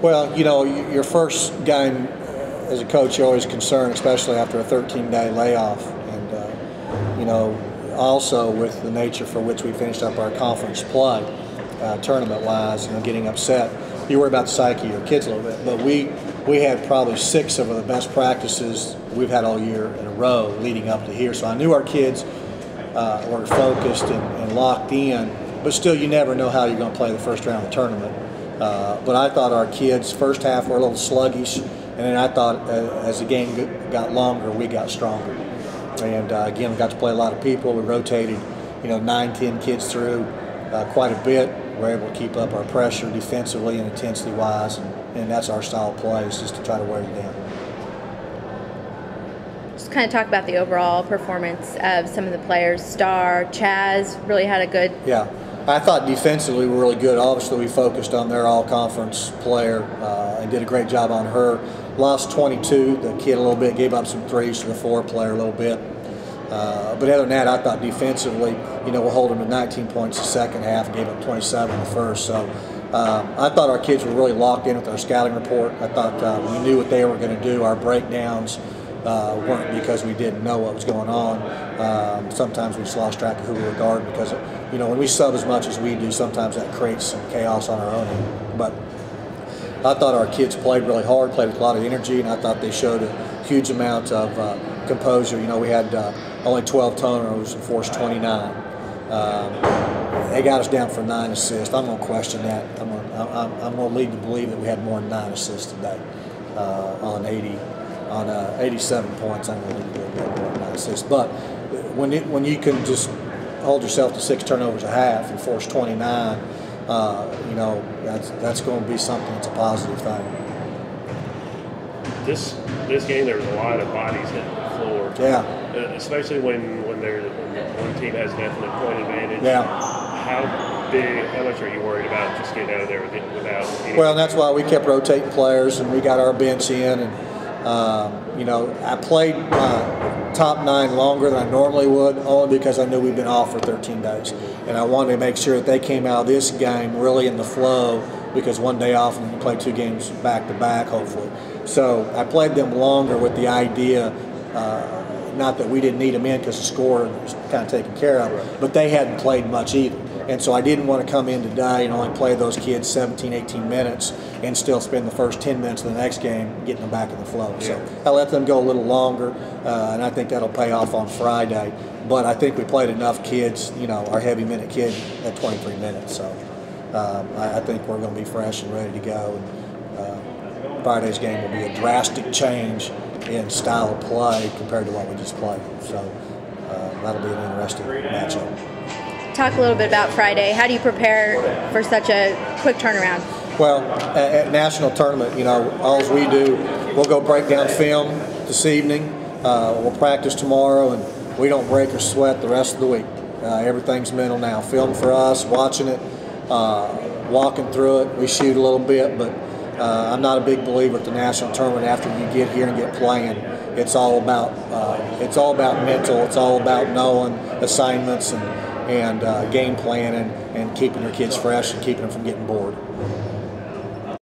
Well, you know, your first game as a coach, you're always concerned, especially after a 13-day layoff. And, you know, also with the nature for which we finished up our conference play, tournament-wise, you know, getting upset. You worry about the psyche of your kids a little bit. But we had probably 6 of the best practices we've had all year in a row leading up to here. So I knew our kids were focused and locked in. But still, you never know how you're going to play the first round of the tournament. But I thought our kids, first half, were a little sluggish. And then I thought as the game got longer, we got stronger. And again, we got to play a lot of people. We rotated, you know, 9, 10 kids through quite a bit. We're able to keep up our pressure defensively and intensity-wise, and that's our style of play, is just to try to wear you down. Just kind of talk about the overall performance of some of the players. Star, Chaz really had a good... Yeah, I thought defensively we were really good. Obviously, we focused on their all-conference player and did a great job on her. Lost 22, the kid a little bit, gave up some threes to the 4 player a little bit. But other than that, I thought defensively, you know, we'll hold them to 19 points the second half and gave up 27 in the first. So I thought our kids were really locked in with our scouting report. I thought we knew what they were going to do. Our breakdowns weren't because we didn't know what was going on. Sometimes we just lost track of who we were guarding because, you know, when we sub as much as we do, sometimes that creates some chaos on our own end. But I thought our kids played really hard, played with a lot of energy, and I thought they showed a huge amount of composure. You know, we had only 12 turnovers and forced 29. They got us down for 9 assists. I'm going to question that. I'm going to lead to believe that we had more than 9 assists today on 87 points. I'm going to lead to believe we had more than 9 assists. But when you can just hold yourself to 6 turnovers a half and force 29, you know, that's going to be something that's a positive thing. This game, there was a lot of bodies hitting the floor. Yeah. Especially when one team has an definite point advantage. Yeah. How much are you worried about just getting out of there without? Well, and that's why we kept rotating players, and we got our bench in, and you know, I played top 9 longer than I normally would, only because I knew we'd been off for 13 days, and I wanted to make sure that they came out of this game really in the flow, because one day off and we can play 2 games back to back, hopefully. So I played them longer with the idea, not that we didn't need them in because the score was kind of taken care of, but they hadn't played much either. And so I didn't want to come in today and only play those kids 17, 18 minutes and still spend the first 10 minutes of the next game getting them back in the flow. So I let them go a little longer, and I think that'll pay off on Friday. But I think we played enough kids, you know, our heavy minute kid at 23 minutes. So I think we're going to be fresh and ready to go. And Friday's game will be a drastic change in style of play compared to what we just played. So that'll be an interesting matchup. Talk a little bit about Friday. How do you prepare for such a quick turnaround? Well, at national tournament, you know, all we do, we'll go break down film this evening. We'll practice tomorrow, and we don't break or sweat the rest of the week. Everything's mental now. Film for us, watching it, walking through it. We shoot a little bit, but I'm not a big believer at the national tournament. After you get here and get playing, it's all about mental. It's all about knowing assignments and game planning and keeping your kids fresh and keeping them from getting bored.